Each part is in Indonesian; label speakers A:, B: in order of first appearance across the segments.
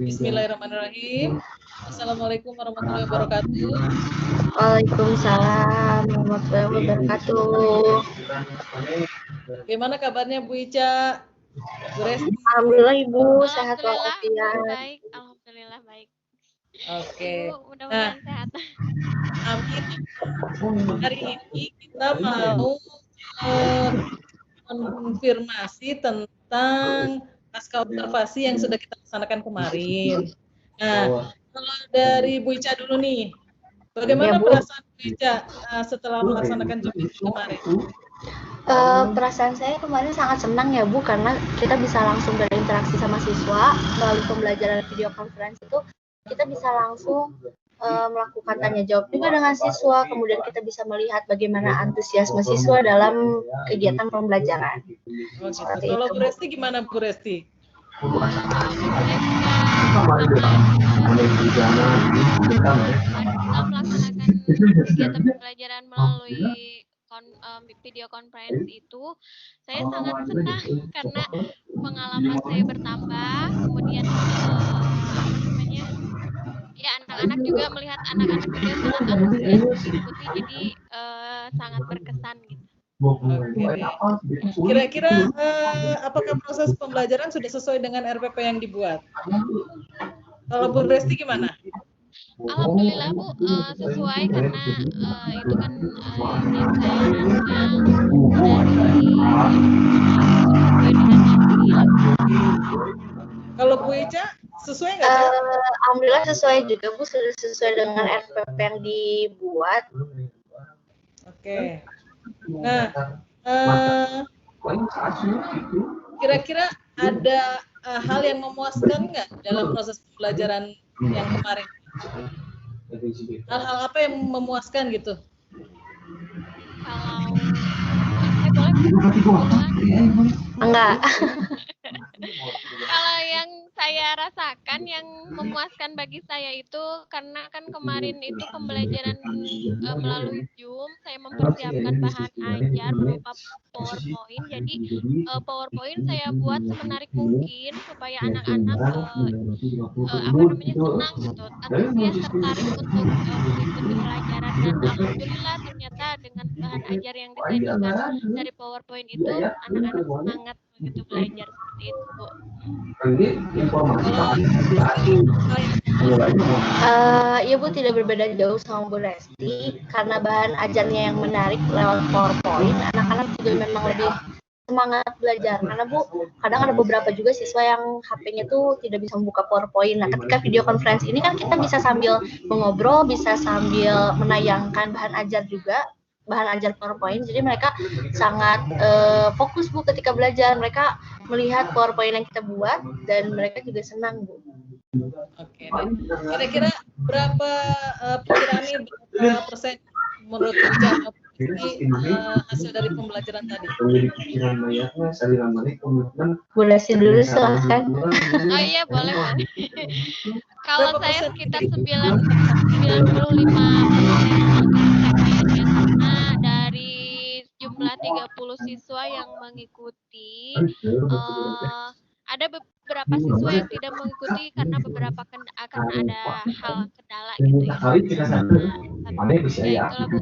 A: Bismillahirrahmanirrahim. Assalamualaikum warahmatullahi wabarakatuh.
B: Waalaikumsalam warahmatullahi wabarakatuh.
A: Bagaimana kabarnya Bu Ica? Bu Resti?
B: Alhamdulillah Ibu, sehat walafiat.
C: Baik, alhamdulillah baik.
A: Oke.
C: Ibu mudah-mudahan sehat.
A: Amin. Hari ini kita mau konfirmasi tentang pasca observasi yang sudah kita laksanakan kemarin. Nah, kalau dari Bu Ica dulu nih, bagaimana perasaan Bu Ica setelah melaksanakan Zoom kemarin?
B: Perasaan saya kemarin sangat senang ya Bu, karena kita bisa langsung berinteraksi sama siswa melalui pembelajaran video conference itu. Kita bisa langsung melakukan tanya jawab juga dengan siswa, kemudian kita bisa melihat bagaimana antusiasme siswa dalam kegiatan pembelajaran.
A: Oh, gitu. Kalau Bu Resti gimana Bu Resti?
C: Melaksanakan kegiatan pembelajaran melalui video conference itu, saya sangat senang karena pengalaman saya bertambah, kemudian ya anak-anak juga melihat anak-anak juga sangat antusias mengikuti, jadi sangat berkesan gitu.
A: Kira-kira apakah proses pembelajaran sudah sesuai dengan RPP yang dibuat? Kalau Bu Resti gimana?
C: Alhamdulillah Bu, sesuai karena itu kan yang saya rancang
A: Kalau Bu Ica sesuai nggak?
B: Alhamdulillah sesuai juga Bu, sudah sesuai dengan RPP yang dibuat.
A: Oke. Nah, kira-kira ada hal yang memuaskan nggak dalam proses pembelajaran yang kemarin? Hal-hal apa yang memuaskan gitu?
B: Enggak.
C: Kalau yang saya rasakan yang memuaskan bagi saya itu karena kan kemarin itu pembelajaran melalui Zoom, saya mempersiapkan bahan ajar berupa PowerPoint. Jadi PowerPoint saya buat semenarik mungkin supaya anak-anak senang gitu, antusias tertarik untuk mengikuti pelajaran, dan alhamdulillah ternyata dengan bahan ajar yang disajikan dari PowerPoint itu anak-anak semangat begitu belajar seperti itu Bu.
B: Ya Bu, tidak berbeda jauh sama Bu Resti, karena bahan ajarnya yang menarik lewat PowerPoint, anak-anak juga memang lebih semangat belajar. Karena Bu, kadang ada beberapa juga siswa yang HP-nya tuh tidak bisa membuka PowerPoint. Nah, ketika video conference ini kan kita bisa sambil mengobrol, bisa sambil menayangkan bahan ajar juga, bahan ajar PowerPoint. Jadi mereka sangat fokus Bu ketika belajar. Mereka melihat PowerPoint yang kita buat dan mereka juga senang Bu.
A: Oke, kira-kira berapa perkiraannya, berapa persen menurut Ica hasil dari pembelajaran tadi?
B: Boleh sih dulu, silahkan.
C: Oh iya, boleh. Kalau saya sekitar 95% karena dari jumlah 30 siswa yang mengikuti, ada beberapa siswa yang tidak mengikuti karena beberapa akan ada hal kendala gitu ya. Itulah Bu,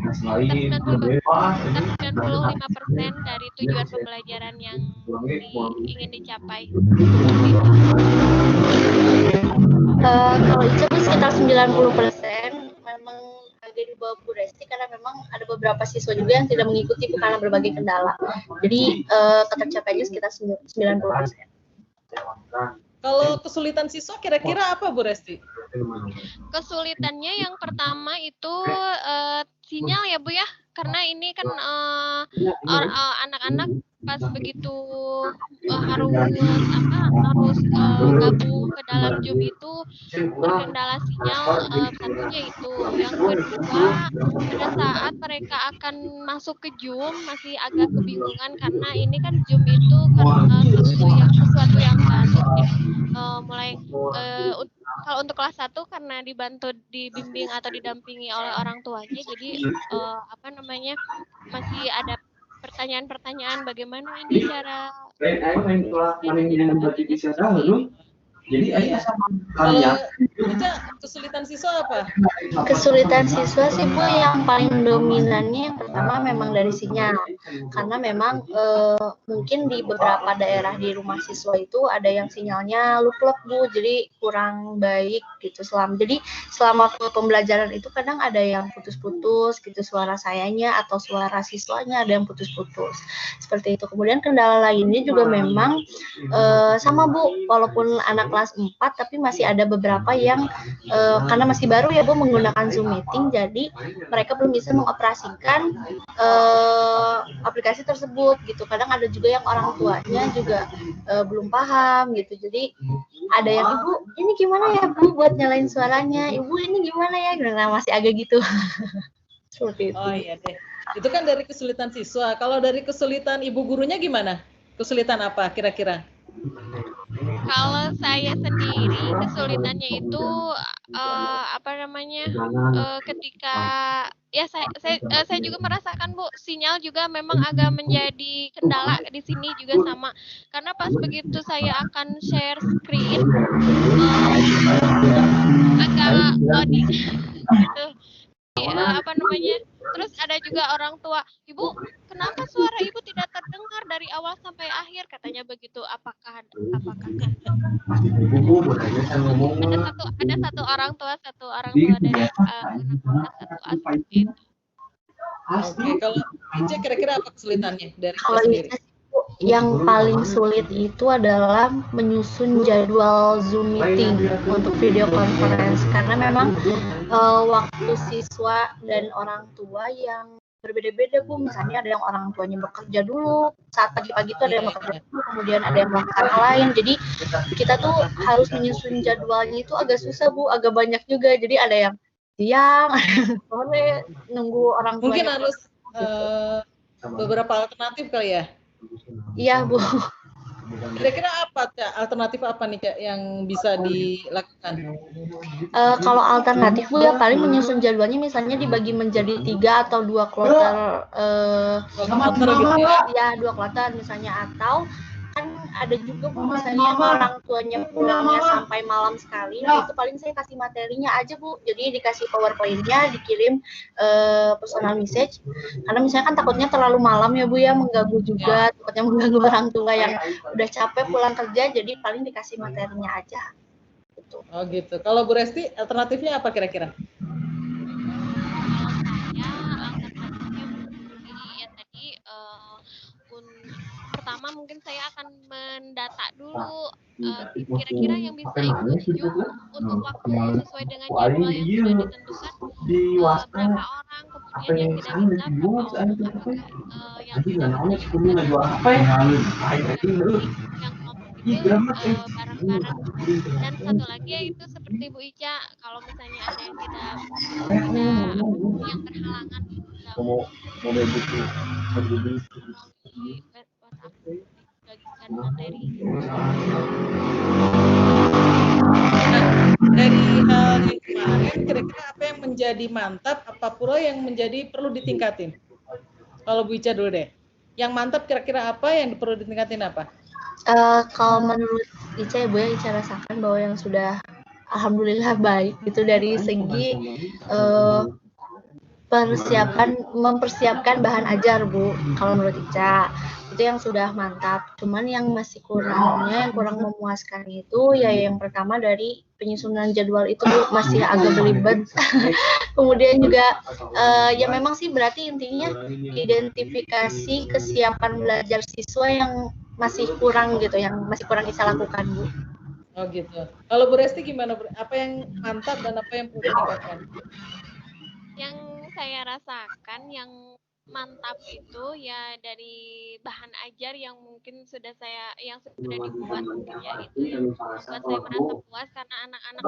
C: sekitar 95% dari tujuan pembelajaran yang ingin dicapai.
B: Kalau itu sekitar 90% memang agak di bawah Bu Resti, karena memang ada beberapa siswa juga yang tidak mengikuti karena berbagai kendala. Jadi ketercapaiannya sekitar 90%.
A: Kalau kesulitan siswa kira-kira apa Bu Resti?
C: Kesulitannya yang pertama itu sinyal ya Bu ya, karena ini kan anak-anak pas begitu harus gabung ke dalam Zoom itu terkendala sinyal, satunya itu. Yang kedua, pada saat mereka akan masuk ke Zoom masih agak kebingungan karena ini kan Zoom itu kan sesuatu yang baru. Mulai kalau untuk kelas 1 karena dibimbing atau didampingi oleh orang tuanya, jadi masih ada pertanyaan-pertanyaan bagaimana ini cara
A: Kalau Ica, kesulitan siswa apa?
B: Kesulitan siswa sih Bu, yang paling dominannya yang pertama memang dari sinyal, karena memang mungkin di beberapa daerah di rumah siswa itu ada yang sinyalnya luplek Bu, jadi kurang baik gitu. Selama pembelajaran itu kadang ada yang putus-putus gitu, suara sayanya atau suara siswanya ada yang putus-putus seperti itu. Kemudian kendala lainnya juga memang sama Bu, walaupun anak kelas 4 tapi masih ada beberapa yang karena masih baru ya Bu menggunakan Zoom meeting, jadi mereka belum bisa mengoperasikan aplikasi tersebut gitu. Kadang ada juga yang orang tuanya juga belum paham gitu. Jadi ada yang, Ibu ini gimana ya Bu buat nyalain suaranya, Ibu ini gimana ya, nah, masih agak gitu. Seperti itu.
A: Oh iya deh. Itu kan dari kesulitan siswa. Kalau dari kesulitan ibu gurunya gimana? Kesulitan apa kira-kira?
C: Kalau saya sendiri kesulitannya itu apa namanya ketika ya saya juga merasakan Bu, sinyal juga memang agak menjadi kendala di sini juga sama, karena pas begitu saya akan share screen agak loading gitu. Apa namanya, terus ada juga orang tua, "Ibu, kenapa suara ibu tidak terdengar dari awal sampai akhir?" katanya begitu. Apakah ada satu orang tua dari anak kelas 1A seperti itu.
A: Oke, kalau Ica kira-kira apa kesulitannya dari Ica
B: Kalau
A: sendiri?
B: yang paling sulit itu adalah menyusun jadwal Zoom meeting untuk video conference, karena memang waktu siswa dan orang tua yang berbeda-beda Bu. Misalnya ada yang orang tuanya bekerja dulu, saat pagi-pagi itu ada yang bekerja dulu, kemudian ada yang melakukan hal lain. Jadi kita tuh harus menyusun jadwalnya itu agak susah Bu, agak banyak juga. Jadi ada yang siang, sore, nunggu orang
A: Mungkin
B: tuanya.
A: harus beberapa alternatif kali ya?
B: Iya Bu.
A: Kira-kira apa, Cak? Alternatif apa nih, Cak, yang bisa dilakukan?
B: Kalau alternatif Bu ya paling menyusun jadwalnya misalnya dibagi menjadi 3 atau 2 kloter,
A: Kloter gitu ya?
B: ya 2 kloter misalnya, atau kan ada juga Bu misalnya orang tuanya pulangnya sampai malam sekali, nah itu paling saya kasih materinya aja Bu, jadi dikasih PowerPoint-nya, dikirim personal message, karena misalnya kan takutnya terlalu malam ya Bu ya, mengganggu juga, takutnya mengganggu orang tua yang udah capek pulang kerja, jadi paling dikasih materinya aja. Gitu.
A: Oh gitu. Kalau Bu Resti, alternatifnya apa kira-kira?
C: Kalau saya alternatifnya seperti ya tadi pertama mungkin saya akan mendata dulu kira-kira yang bisa ikut Zoom untuk waktu sesuai dengan jadwal yang sudah ditentukan berapa orang, kemudian yang tidak bisa berapa orang, apakah yang tidak bisa juga yang kelompok itu bareng-bareng. Dan satu lagi yaitu seperti Bu Ica, kalau misalnya ada yang tidak yang berhalangan melalui WhatsApp dibagikan materi.
A: Dari hal yang kemarin, kira-kira apa yang menjadi mantap, apa pula yang menjadi perlu ditingkatin? Kalau Bu Ica dulu deh. Yang mantap kira-kira apa, yang perlu ditingkatin apa?
B: Kalau menurut Ica ya Bu ya, Ica rasakan bahwa yang sudah alhamdulillah baik itu dari segi mempersiapkan bahan ajar Bu. Kalau menurut Ica itu yang sudah mantap. Cuman yang masih kurangnya, yang kurang memuaskan itu ya yang pertama dari penyusunan jadwal itu Bu, masih agak belibet. Kemudian juga ya memang sih berarti intinya identifikasi kesiapan belajar siswa yang masih kurang gitu, yang masih kurang Ica lakukan Bu.
A: Oh gitu. Kalau Bu Resti gimana? Apa yang mantap dan apa yang perlu ditingkatkan?
C: Yang saya rasakan yang mantap itu ya dari bahan ajar yang mungkin sudah dibuat mungkin ya, itu yang membuat saya merasa puas karena anak-anak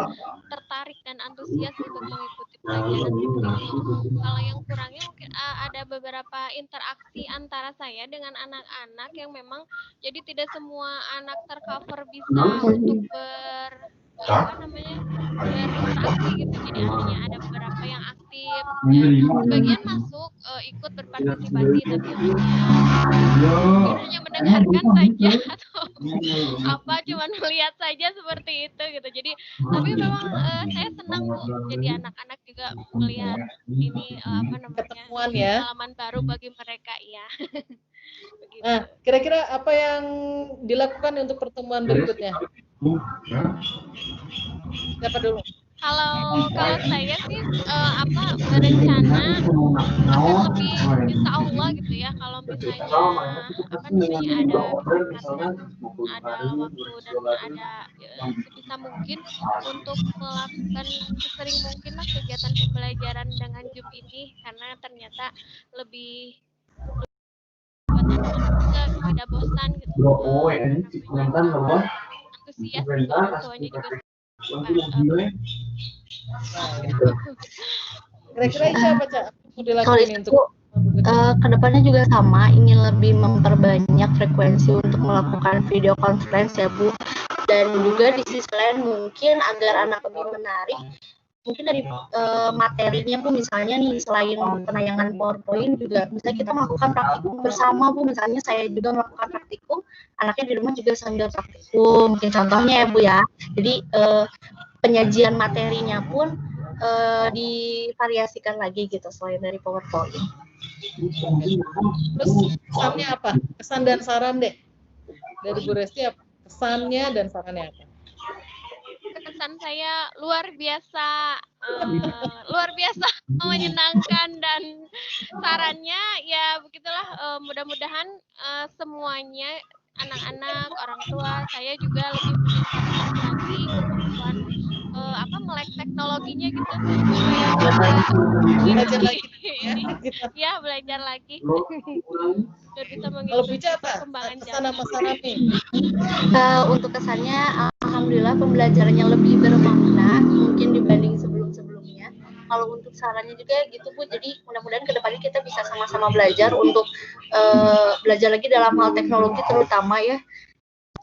C: tertarik dan antusias untuk mengikuti pelajaran seperti itu. Kalau yang kurangnya mungkin ada beberapa interaksi antara saya dengan anak-anak yang memang jadi tidak semua anak tercover bisa untuk apa namanya, berinteraksi gitu. Jadi hanya ada beberapa yang aktif ya. Sebagian masuk ikut berpartisipasi tapi mungkin hanya mendengarkan saja atau apa cuman melihat saja seperti itu gitu. Jadi tapi memang saya senang Bu, jadi anak-anak juga melihat ini apa namanya,
A: Ketemuan ya.
C: pengalaman baru bagi mereka ya. Begitu.
A: Nah, kira-kira apa yang dilakukan untuk pertemuan berikutnya? Siapa dulu?
C: Kalau saya sih apa berencana akan lebih insya Allah gitu ya, kalau misalnya apa namanya ada kesempatan, ada waktu dan ada sebisa mungkin untuk melakukan sesering mungkin lah kegiatan pembelajaran dengan Zoom ini, karena ternyata lebih buat anak-anak juga tidak bosan gitu, apa namanya antusias gitu, orang tuanya juga
A: Kira-kira itu apa, Cak? Mau
B: Kalau
A: dilakuin
B: itu
A: untuk
B: kedepannya juga sama, ingin lebih memperbanyak frekuensi untuk melakukan video conference ya Bu, dan juga di sisi lain mungkin agar anak lebih menarik, mungkin dari materinya Bu, misalnya nih selain penayangan PowerPoint juga bisa kita melakukan praktikum bersama Bu, misalnya saya juga melakukan praktikum, anaknya di rumah juga sambil praktikum, mungkin contohnya ya Bu ya. Jadi penyajian materinya pun divariasikan lagi gitu selain dari PowerPoint.
A: Terus kesannya apa? Kesan dan saran deh dari Bu Resti apa? Kesannya dan sarannya apa?
C: Kesan saya luar biasa menyenangkan, dan sarannya ya begitulah, mudah-mudahan semuanya anak-anak, orang tua saya juga lebih meningkatkan lagi kemampuan apa melek teknologinya gitu supaya
A: Belajar
C: bisa
A: lagi ya. Gitu.
C: ya belajar lagi biar bisa
A: Kalau
C: mengikuti
A: Bica apa?
C: perkembangan
A: Kesan
C: zaman.
A: sama saran nih?
B: Untuk kesannya, alhamdulillah pembelajarannya lebih bermakna mungkin dibanding sebelum-sebelumnya. Kalau untuk sarannya juga gitu Bu, jadi mudah-mudahan kedepannya kita bisa sama-sama belajar untuk belajar lagi dalam hal teknologi terutama ya.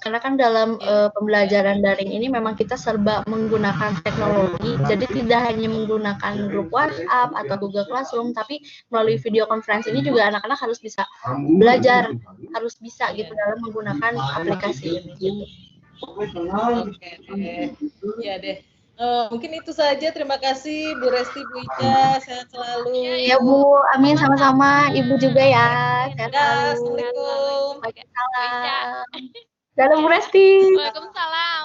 B: Karena kan dalam pembelajaran daring ini memang kita serba menggunakan teknologi, jadi tidak hanya menggunakan grup WhatsApp atau Google Classroom, tapi melalui video conference ini juga anak-anak harus bisa belajar, harus bisa gitu dalam menggunakan aplikasi ini. Gitu.
A: Oke. Ya deh. Mungkin itu saja. Terima kasih Bu Resti, Bu Ica. Sehat selalu.
B: Ya Bu, amin sama-sama. Ibu juga ya. Sehat
A: Dah,
B: selalu.
A: Assalamualaikum.
B: Waalaikumsalam. Dalam Bu Resti.
C: Waalaikumsalam.